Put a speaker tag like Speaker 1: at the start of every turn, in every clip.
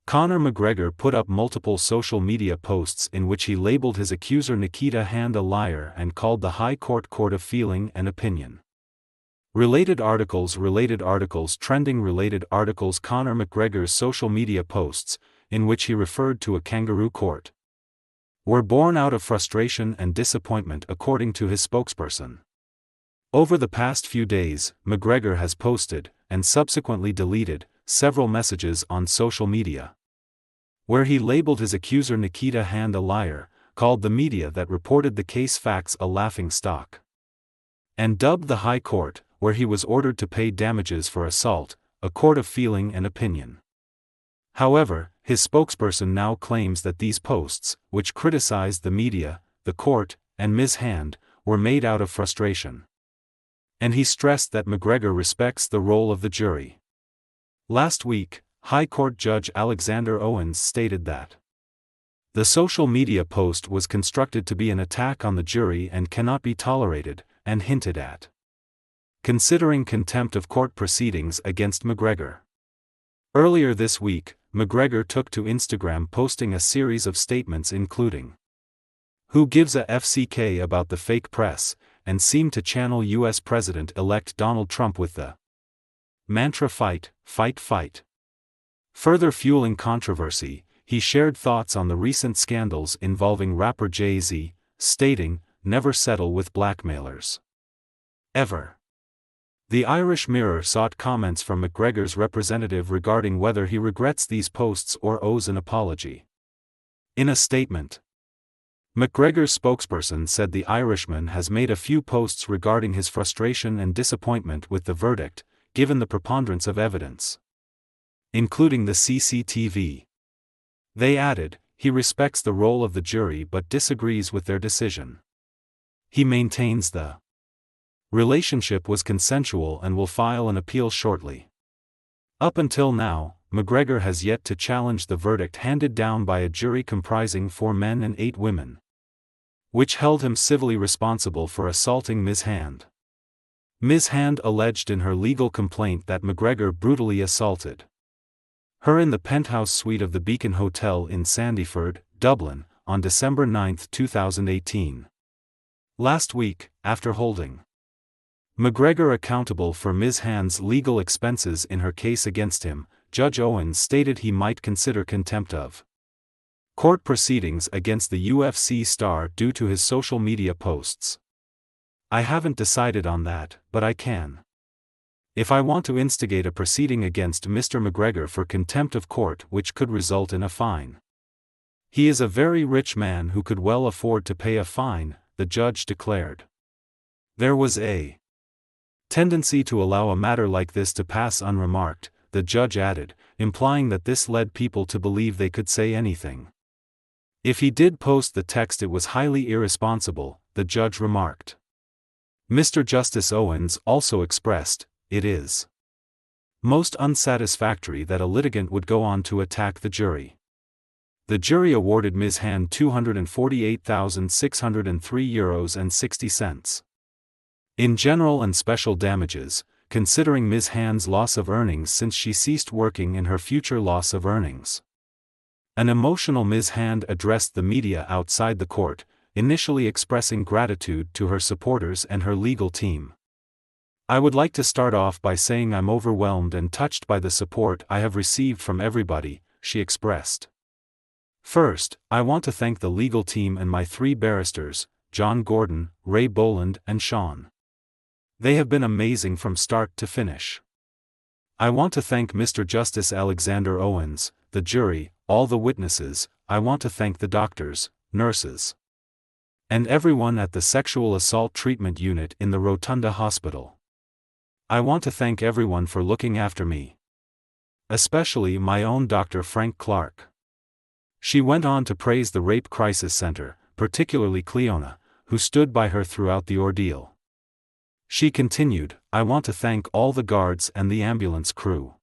Speaker 1: Conor McGregor put up multiple social media posts in which he labeled his accuser Nikita Hand a liar and called the High Court court of feeling and opinion. Related articles trending related articles Conor McGregor's social media posts, in which he referred to a kangaroo court, were born out of frustration and disappointment according to his spokesperson. Over the past few days, McGregor has posted, and subsequently deleted, several messages on social media, where he labeled his accuser Nikita Hand a liar, called the media that reported the case facts a laughing stock, and dubbed the High Court, where he was ordered to pay damages for assault, a court of feeling and opinion. However, his spokesperson now claims that these posts, which criticized the media, the court, and Ms. Hand, were made out of frustration. And he stressed that McGregor respects the role of the jury. Last week, High Court Judge Alexander Owens stated that the social media post was constructed to be an attack on the jury and cannot be tolerated, and hinted at considering contempt of court proceedings against McGregor. Earlier this week, McGregor took to Instagram posting a series of statements including "Who gives a FCK about the fake press," and seemed to channel U.S. President-elect Donald Trump with the mantra "Fight, fight, fight." Further fueling controversy, he shared thoughts on the recent scandals involving rapper Jay-Z, stating, "Never settle with blackmailers. Ever." The Irish Mirror sought comments from McGregor's representative regarding whether he regrets these posts or owes an apology. In a statement, McGregor's spokesperson said the Irishman has made a few posts regarding his frustration and disappointment with the verdict, given the preponderance of evidence, including the CCTV. They added, he respects the role of the jury but disagrees with their decision. He maintains the relationship was consensual and will file an appeal shortly. Up until now, McGregor has yet to challenge the verdict handed down by a jury comprising 4 men and 8 women, which held him civilly responsible for assaulting Ms. Hand. Ms. Hand alleged in her legal complaint that McGregor brutally assaulted her in the penthouse suite of the Beacon Hotel in Sandyford, Dublin, on December 9, 2018. Last week, after holding McGregor accountable for Ms. Hand's legal expenses in her case against him, Judge Owens stated he might consider contempt of court proceedings against the UFC star due to his social media posts. "I haven't decided on that, but I can. If I want to instigate a proceeding against Mr. McGregor for contempt of court which could result in a fine. He is a very rich man who could well afford to pay a fine," the judge declared. There was a tendency to allow a matter like this to pass unremarked, the judge added, implying that this led people to believe they could say anything. If he did post the text, it was highly irresponsible, the judge remarked. Mr. Justice Owens also expressed, "It is most unsatisfactory that a litigant would go on to attack the jury." The jury awarded Ms. Hand €248,603.60. in general and special damages, considering Ms. Hand's loss of earnings since she ceased working and her future loss of earnings. An emotional Ms. Hand addressed the media outside the court, initially expressing gratitude to her supporters and her legal team. "I would like to start off by saying I'm overwhelmed and touched by the support I have received from everybody," she expressed. "First, I want to thank the legal team and my 3 barristers, John Gordon, Ray Boland and Sean. They have been amazing from start to finish. I want to thank Mr. Justice Alexander Owens, the jury, all the witnesses. I want to thank the doctors, nurses, and everyone at the Sexual Assault Treatment Unit in the Rotunda Hospital. I want to thank everyone for looking after me, especially my own Dr. Frank Clark." She went on to praise the Rape Crisis Center, particularly Cleona, who stood by her throughout the ordeal. She continued, "I want to thank all the guards and the ambulance crew.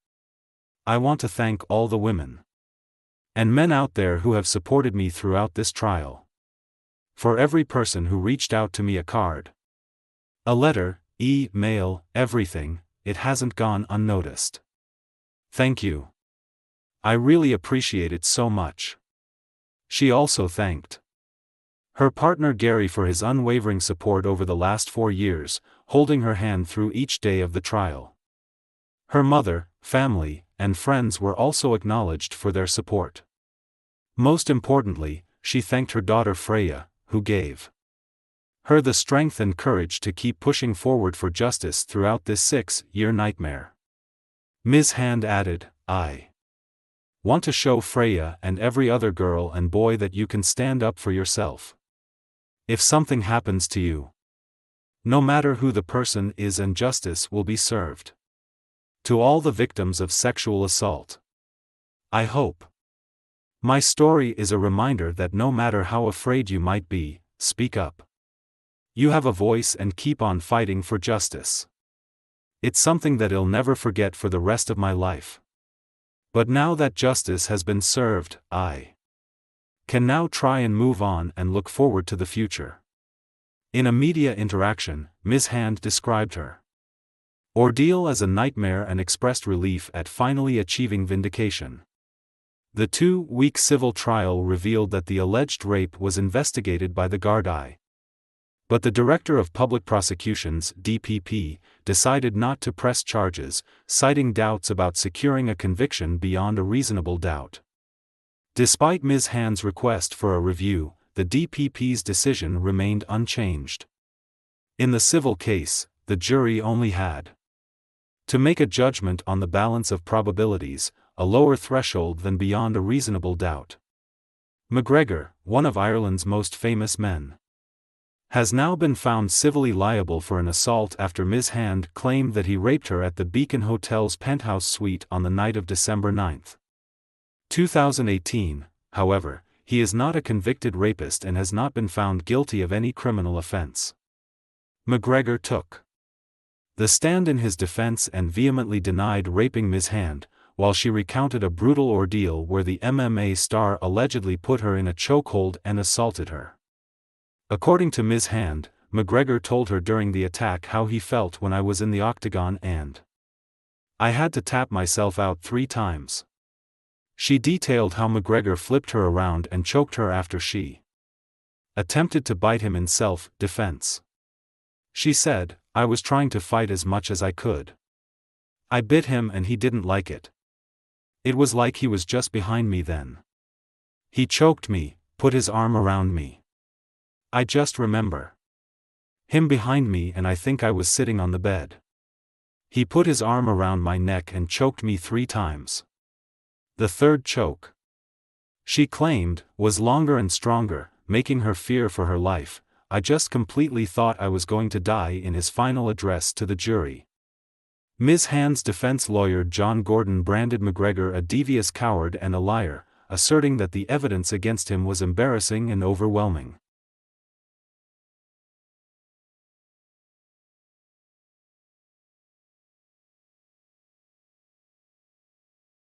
Speaker 1: I want to thank all the women and men out there who have supported me throughout this trial. For every person who reached out to me, a card, a letter, e-mail, everything, it hasn't gone unnoticed. Thank you. I really appreciate it so much." She also thanked her partner Gary for his unwavering support over the last 4 years, holding her hand through each day of the trial. Her mother, family, and friends were also acknowledged for their support. Most importantly, she thanked her daughter Freya, who gave her the strength and courage to keep pushing forward for justice throughout this 6-year nightmare. Ms. Hand added, "I want to show Freya and every other girl and boy that you can stand up for yourself. If something happens to you, no matter who the person is, and justice will be served. To all the victims of sexual assault, I hope my story is a reminder that no matter how afraid you might be, speak up. You have a voice and keep on fighting for justice. It's something that I'll never forget for the rest of my life. But now that justice has been served, I can now try and move on and look forward to the future." In a media interaction, Ms. Hand described her ordeal as a nightmare and expressed relief at finally achieving vindication. The 2-week civil trial revealed that the alleged rape was investigated by the Gardaí. But the Director of Public Prosecutions (DPP) decided not to press charges, citing doubts about securing a conviction beyond a reasonable doubt. Despite Ms. Hand's request for a review, the DPP's decision remained unchanged. In the civil case, the jury only had to make a judgment on the balance of probabilities, a lower threshold than beyond a reasonable doubt. McGregor, one of Ireland's most famous men, has now been found civilly liable for an assault after Ms. Hand claimed that he raped her at the Beacon Hotel's penthouse suite on the night of December 9, 2018. However, he is not a convicted rapist and has not been found guilty of any criminal offense. McGregor took the stand in his defense and vehemently denied raping Ms. Hand, while she recounted a brutal ordeal where the MMA star allegedly put her in a chokehold and assaulted her. According to Ms. Hand, McGregor told her during the attack how he felt when I was in the octagon and I had to tap myself out 3 times. She detailed how McGregor flipped her around and choked her after she attempted to bite him in self-defense. She said, "I was trying to fight as much as I could. I bit him and he didn't like it. It was like he was just behind me then. He choked me, put his arm around me. I just remember him behind me and I think I was sitting on the bed. He put his arm around my neck and choked me 3 times. The third choke," she claimed, was longer and stronger, making her fear for her life. "I just completely thought I was going to die," in his final address to the jury. Ms. Hand's defense lawyer John Gordon branded McGregor a devious coward and a liar, asserting that the evidence against him was embarrassing and overwhelming.